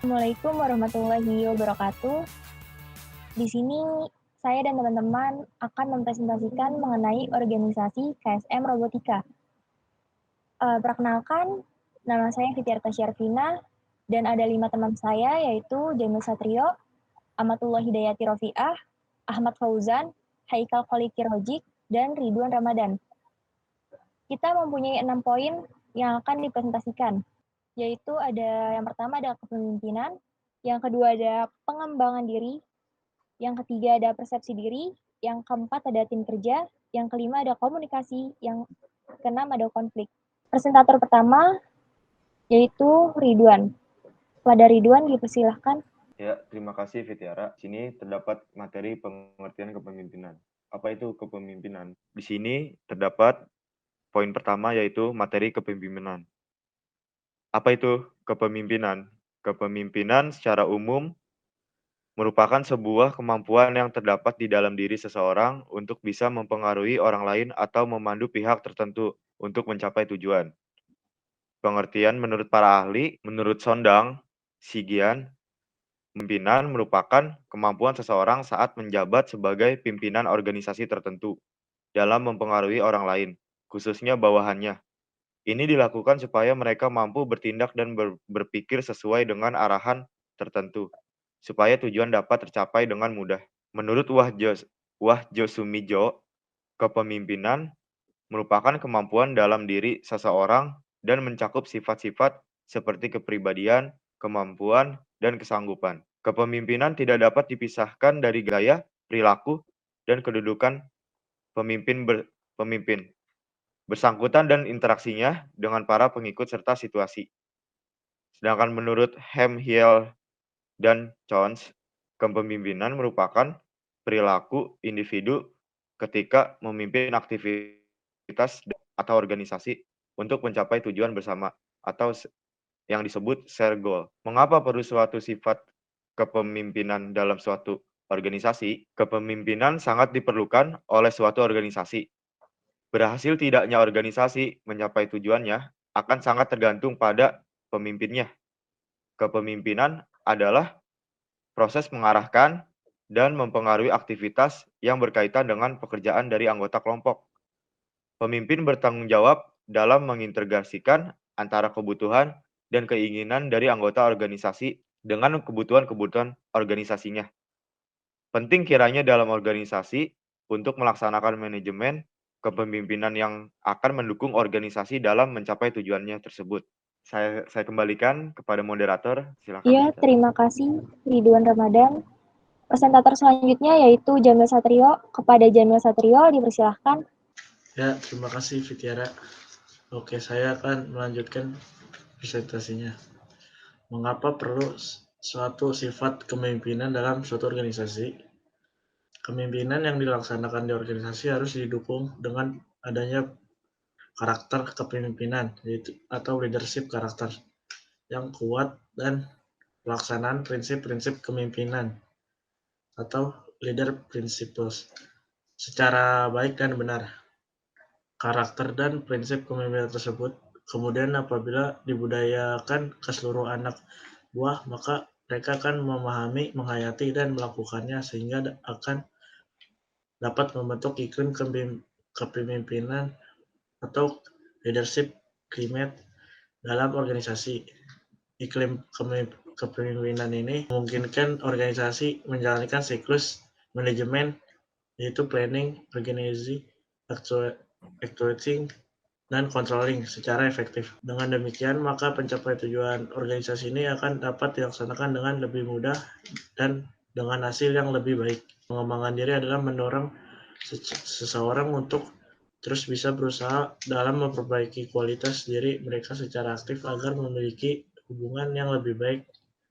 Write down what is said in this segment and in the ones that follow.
Assalamualaikum warahmatullahi wabarakatuh. Di sini saya dan teman-teman akan mempresentasikan mengenai organisasi KSM Robotika. Perkenalkan, nama saya Fitriarta Syarfina dan ada 5 teman saya yaitu Jamil Satrio, Amatullah Hidayati Rofiah, Ahmad Fauzan, Haikal Kholiki Rojik, dan Ridwan Ramadan. Kita mempunyai 6 poin yang akan dipresentasikan, yaitu yang pertama ada kepemimpinan, yang kedua ada pengembangan diri, yang ketiga ada persepsi diri, yang keempat ada tim kerja, yang kelima ada komunikasi, yang keenam ada konflik. Presentator pertama yaitu Ridwan. Kepada Ridwan dipersilahkan. Ya, terima kasih Fitiara. Di sini terdapat materi pengertian kepemimpinan. Apa itu kepemimpinan? Di sini terdapat poin pertama yaitu materi kepemimpinan. Apa itu kepemimpinan? Kepemimpinan secara umum merupakan sebuah kemampuan yang terdapat di dalam diri seseorang untuk bisa mempengaruhi orang lain atau memandu pihak tertentu untuk mencapai tujuan. Pengertian menurut para ahli, menurut Sondang, Sigian, pimpinan merupakan kemampuan seseorang saat menjabat sebagai pimpinan organisasi tertentu dalam mempengaruhi orang lain, khususnya bawahannya. Ini dilakukan supaya mereka mampu bertindak dan berpikir sesuai dengan arahan tertentu, supaya tujuan dapat tercapai dengan mudah. Menurut Wahjo Sumijo, kepemimpinan merupakan kemampuan dalam diri seseorang dan mencakup sifat-sifat seperti kepribadian, kemampuan, dan kesanggupan. Kepemimpinan tidak dapat dipisahkan dari gaya, perilaku, dan kedudukan pemimpin, bersangkutan dan interaksinya dengan para pengikut serta situasi. Sedangkan menurut Hemhiel dan Jones, kepemimpinan merupakan perilaku individu ketika memimpin aktivitas atau organisasi untuk mencapai tujuan bersama atau yang disebut share goal. Mengapa perlu suatu sifat kepemimpinan dalam suatu organisasi? Kepemimpinan sangat diperlukan oleh suatu organisasi. Berhasil tidaknya organisasi mencapai tujuannya akan sangat tergantung pada pemimpinnya. Kepemimpinan adalah proses mengarahkan dan mempengaruhi aktivitas yang berkaitan dengan pekerjaan dari anggota kelompok. Pemimpin bertanggung jawab dalam mengintegrasikan antara kebutuhan dan keinginan dari anggota organisasi dengan kebutuhan-kebutuhan organisasinya. Penting kiranya dalam organisasi untuk melaksanakan manajemen kepemimpinan yang akan mendukung organisasi dalam mencapai tujuannya tersebut. Saya kembalikan kepada moderator. Silakan. Iya, terima kasih Ridwan Ramadan. Presentator selanjutnya yaitu Jamil Satrio. Kepada Jamil Satrio dipersilahkan. Ya, terima kasih Fitiara. Oke, saya akan melanjutkan presentasinya. Mengapa perlu suatu sifat kepemimpinan dalam suatu organisasi? Kepemimpinan yang dilaksanakan di organisasi harus didukung dengan adanya karakter kepemimpinan, yaitu atau leadership karakter yang kuat dan pelaksanaan prinsip-prinsip kepemimpinan atau leader principles secara baik dan benar. Karakter dan prinsip kepemimpinan tersebut kemudian apabila dibudayakan ke seluruh anak buah, maka mereka akan memahami, menghayati, dan melakukannya sehingga akan dapat membentuk iklim kepemimpinan atau leadership climate dalam organisasi. Iklim kepemimpinan ini memungkinkan organisasi menjalankan siklus manajemen, yaitu planning, organizing, actuating, dan controlling secara efektif. Dengan demikian, maka pencapaian tujuan organisasi ini akan dapat dilaksanakan dengan lebih mudah dan dengan hasil yang lebih baik. Pengembangan diri adalah mendorong seseorang untuk terus bisa berusaha dalam memperbaiki kualitas diri mereka secara aktif agar memiliki hubungan yang lebih baik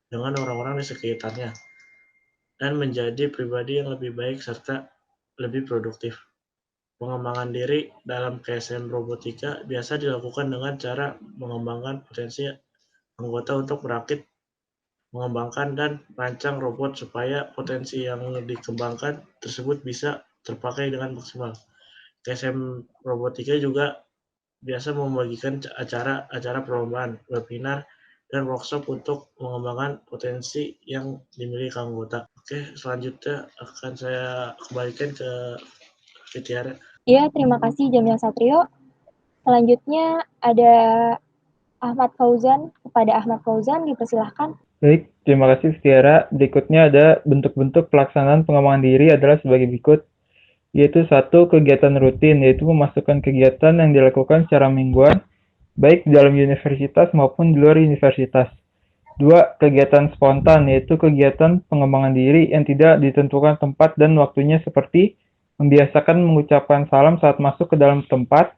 dengan orang-orang di sekitarnya dan menjadi pribadi yang lebih baik serta lebih produktif. Pengembangan diri dalam KSM Robotika biasa dilakukan dengan cara mengembangkan potensi anggota untuk merakit, mengembangkan, dan merancang robot supaya potensi yang dikembangkan tersebut bisa terpakai dengan maksimal. KSM Robotika juga biasa membagikan acara perlombaan, webinar, dan workshop untuk mengembangkan potensi yang dimiliki anggota. Oke, selanjutnya akan saya kembalikan ke Fitiara. Iya, terima kasih Jamil Satrio. Selanjutnya ada Ahmad Fauzan. Kepada Ahmad Fauzan dipersilahkan. Baik, terima kasih Tiara. Berikutnya ada bentuk-bentuk pelaksanaan pengembangan diri adalah sebagai berikut, yaitu 1. Kegiatan rutin, yaitu memasukkan kegiatan yang dilakukan secara mingguan, baik di dalam universitas maupun di luar universitas. 2. Kegiatan spontan, yaitu kegiatan pengembangan diri yang tidak ditentukan tempat dan waktunya seperti membiasakan mengucapkan salam saat masuk ke dalam tempat,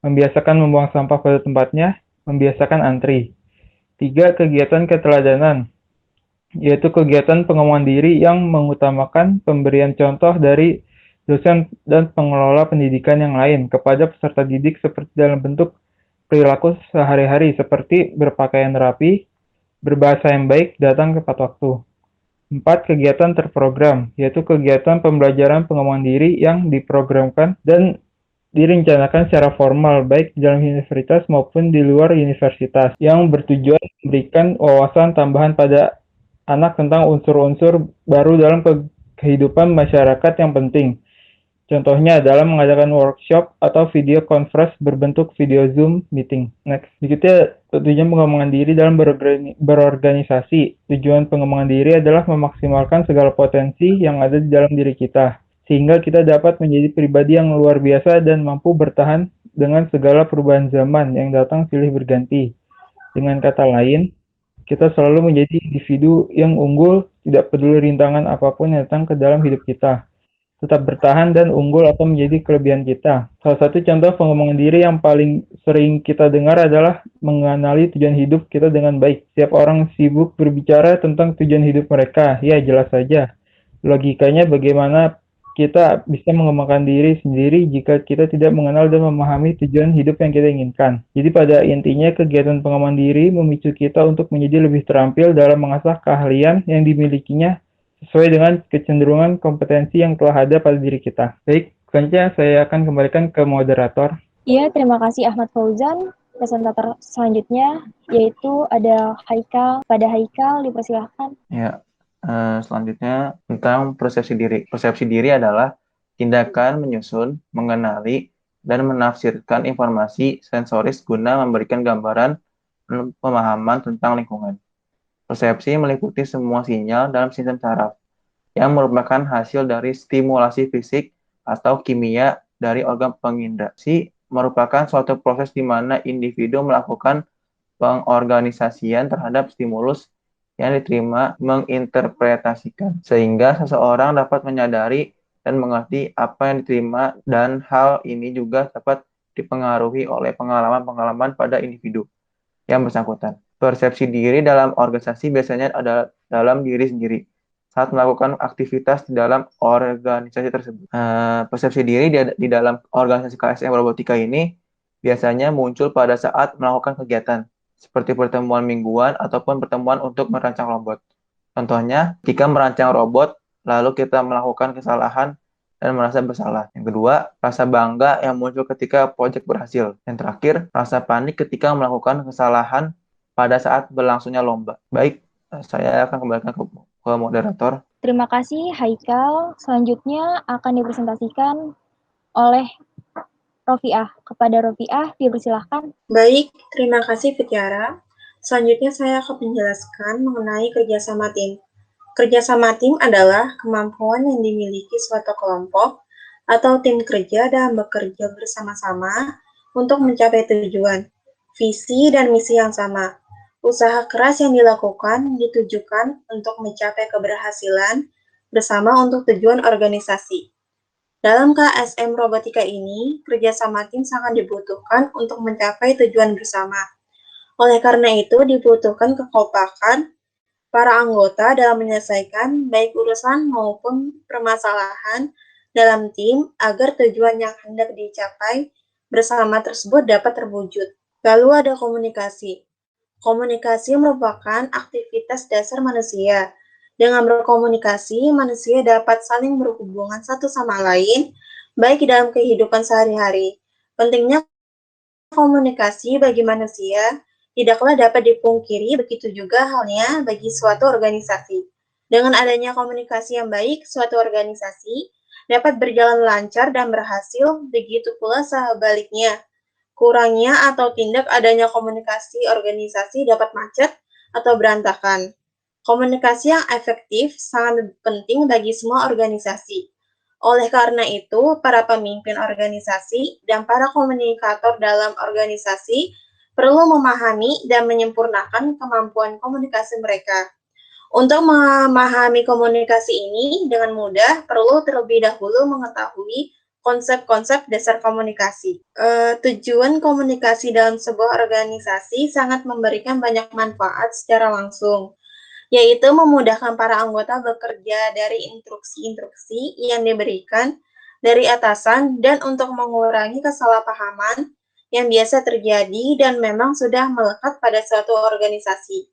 membiasakan membuang sampah pada tempatnya, membiasakan antri. 3. Kegiatan keteladanan, yaitu kegiatan pengembangan diri yang mengutamakan pemberian contoh dari dosen dan pengelola pendidikan yang lain kepada peserta didik seperti dalam bentuk perilaku sehari-hari seperti berpakaian rapi, berbahasa yang baik, datang tepat waktu. 4. Kegiatan terprogram, yaitu kegiatan pembelajaran pengembangan diri yang diprogramkan dan direncanakan secara formal baik di dalam universitas maupun di luar universitas yang bertujuan memberikan wawasan tambahan pada anak tentang unsur-unsur baru dalam kehidupan masyarakat yang penting. Contohnya adalah mengadakan workshop atau video conference berbentuk video Zoom meeting. Next. Berikutnya, tujuan pengembangan diri dalam berorganisasi. Tujuan pengembangan diri adalah memaksimalkan segala potensi yang ada di dalam diri kita, sehingga kita dapat menjadi pribadi yang luar biasa dan mampu bertahan dengan segala perubahan zaman yang datang silih berganti. Dengan kata lain, kita selalu menjadi individu yang unggul, tidak peduli rintangan apapun yang datang ke dalam hidup kita. Tetap bertahan dan unggul atau menjadi kelebihan kita. Salah satu contoh pengembangan diri yang paling sering kita dengar adalah mengenali tujuan hidup kita dengan baik. Setiap orang sibuk berbicara tentang tujuan hidup mereka. Ya, jelas saja. Logikanya bagaimana kita bisa mengembangkan diri sendiri jika kita tidak mengenal dan memahami tujuan hidup yang kita inginkan. Jadi pada intinya kegiatan pengembangan diri memicu kita untuk menjadi lebih terampil dalam mengasah keahlian yang dimilikinya sesuai dengan kecenderungan kompetensi yang telah ada pada diri kita. Baik, selanjutnya saya akan kembalikan ke moderator. Iya, terima kasih Ahmad Fauzan. Presentator selanjutnya yaitu ada Haikal. Pada Haikal dipersilahkan. Ya, selanjutnya tentang persepsi diri. Persepsi diri adalah tindakan menyusun, mengenali, dan menafsirkan informasi sensoris guna memberikan gambaran pemahaman tentang lingkungan. Persepsi meliputi semua sinyal dalam sistem saraf yang merupakan hasil dari stimulasi fisik atau kimia dari organ pengindra. Merupakan suatu proses di mana individu melakukan pengorganisasian terhadap stimulus yang diterima menginterpretasikan, sehingga seseorang dapat menyadari dan mengerti apa yang diterima, dan hal ini juga dapat dipengaruhi oleh pengalaman-pengalaman pada individu yang bersangkutan. Persepsi diri dalam organisasi biasanya ada dalam diri sendiri saat melakukan aktivitas di dalam organisasi tersebut. Persepsi diri di dalam organisasi KSM Robotika ini biasanya muncul pada saat melakukan kegiatan seperti pertemuan mingguan ataupun pertemuan untuk merancang robot. Contohnya, jika merancang robot, lalu kita melakukan kesalahan dan merasa bersalah. Yang kedua, rasa bangga yang muncul ketika proyek berhasil. Yang terakhir, rasa panik ketika melakukan kesalahan pada saat berlangsungnya lomba. Baik, saya akan kembalikan ke moderator. Terima kasih Haikal. Selanjutnya akan dipresentasikan oleh Rofiah. Kepada Rofiah dipersilahkan. Baik, terima kasih Fitiara. Selanjutnya saya akan menjelaskan mengenai kerjasama tim. Kerjasama tim adalah kemampuan yang dimiliki suatu kelompok atau tim kerja dalam bekerja bersama-sama untuk mencapai tujuan, visi, dan misi yang sama. Usaha keras yang dilakukan ditujukan untuk mencapai keberhasilan bersama untuk tujuan organisasi. Dalam KSM Robotika ini, kerjasama tim sangat dibutuhkan untuk mencapai tujuan bersama. Oleh karena itu, dibutuhkan kekompakan para anggota dalam menyelesaikan baik urusan maupun permasalahan dalam tim agar tujuan yang hendak dicapai bersama tersebut dapat terwujud. Lalu ada komunikasi. Komunikasi merupakan aktivitas dasar manusia. Dengan berkomunikasi, manusia dapat saling berhubungan satu sama lain, baik dalam kehidupan sehari-hari. Pentingnya komunikasi bagi manusia Tidaklah dapat dipungkiri, begitu juga halnya bagi suatu organisasi. Dengan adanya komunikasi yang baik, suatu organisasi dapat berjalan lancar dan berhasil, begitu pula sebaliknya. Kurangnya atau tindak adanya komunikasi organisasi dapat macet atau berantakan. Komunikasi yang efektif sangat penting bagi semua organisasi. Oleh karena itu, para pemimpin organisasi dan para komunikator dalam organisasi perlu memahami dan menyempurnakan kemampuan komunikasi mereka. Untuk memahami komunikasi ini dengan mudah, perlu terlebih dahulu mengetahui konsep-konsep dasar komunikasi. Tujuan komunikasi dalam sebuah organisasi sangat memberikan banyak manfaat secara langsung, yaitu memudahkan para anggota bekerja dari instruksi-instruksi yang diberikan dari atasan dan untuk mengurangi kesalahpahaman yang biasa terjadi dan memang sudah melekat pada suatu organisasi.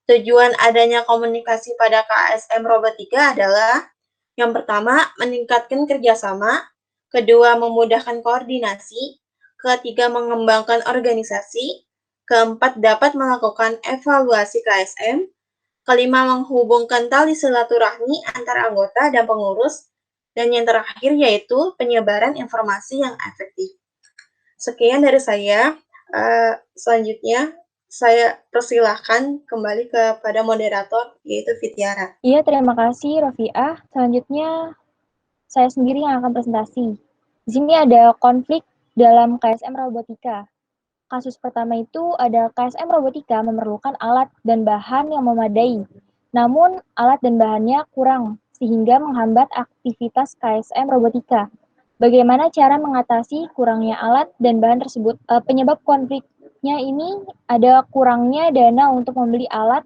Tujuan adanya komunikasi pada KSM Robotika adalah yang pertama, meningkatkan kerjasama, kedua, memudahkan koordinasi, ketiga, mengembangkan organisasi, keempat, dapat melakukan evaluasi KSM, kelima, menghubungkan tali silaturahmi antara anggota dan pengurus, dan yang terakhir yaitu penyebaran informasi yang efektif. Sekian dari saya. Selanjutnya, saya persilahkan kembali kepada moderator, yaitu Fitiara. Iya, terima kasih Rofiah. Selanjutnya, saya sendiri yang akan presentasi. Di sini ada konflik dalam KSM Robotika. Kasus pertama itu ada KSM Robotika memerlukan alat dan bahan yang memadai. Namun, alat dan bahannya kurang, sehingga menghambat aktivitas KSM Robotika. Bagaimana cara mengatasi kurangnya alat dan bahan tersebut? Penyebab konfliknya ini ada kurangnya dana untuk membeli alat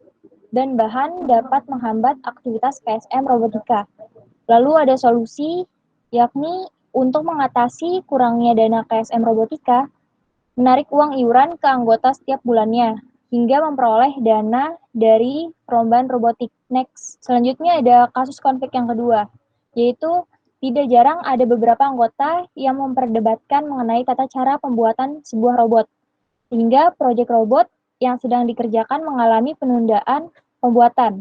dan bahan dapat menghambat aktivitas KSM Robotika. Lalu ada solusi, yakni untuk mengatasi kurangnya dana KSM Robotika, menarik uang iuran ke anggota setiap bulannya, hingga memperoleh dana dari perlombaan robotik. Next, selanjutnya ada kasus konflik yang kedua, yaitu tidak jarang ada beberapa anggota yang memperdebatkan mengenai tata cara pembuatan sebuah robot, sehingga proyek robot yang sedang dikerjakan mengalami penundaan pembuatan.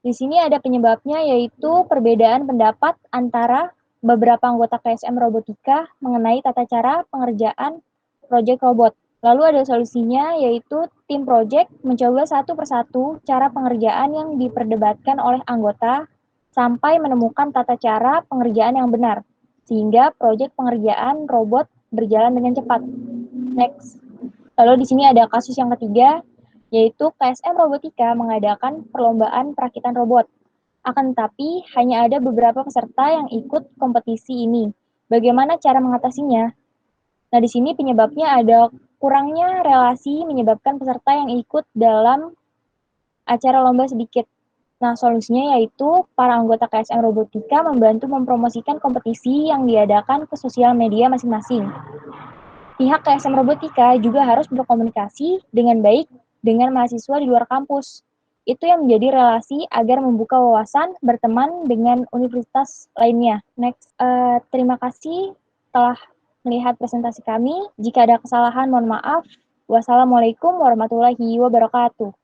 Di sini ada penyebabnya, yaitu perbedaan pendapat antara beberapa anggota KSM Robotika mengenai tata cara pengerjaan proyek robot. Lalu ada solusinya, yaitu tim proyek mencoba satu persatu cara pengerjaan yang diperdebatkan oleh anggota sampai menemukan tata cara pengerjaan yang benar, sehingga proyek pengerjaan robot berjalan dengan cepat. Next. Lalu di sini ada kasus yang ketiga, yaitu KSM Robotika mengadakan perlombaan perakitan robot. Akan tetapi, hanya ada beberapa peserta yang ikut kompetisi ini. Bagaimana cara mengatasinya? Nah, di sini penyebabnya ada kurangnya relasi menyebabkan peserta yang ikut dalam acara lomba sedikit. Nah, solusinya yaitu para anggota KSM Robotika membantu mempromosikan kompetisi yang diadakan ke sosial media masing-masing. Pihak KSM Robotika juga harus berkomunikasi dengan baik dengan mahasiswa di luar kampus. Itu yang menjadi relasi agar membuka wawasan berteman dengan universitas lainnya. Next, terima kasih telah melihat presentasi kami. Jika ada kesalahan, mohon maaf. Wassalamualaikum warahmatullahi wabarakatuh.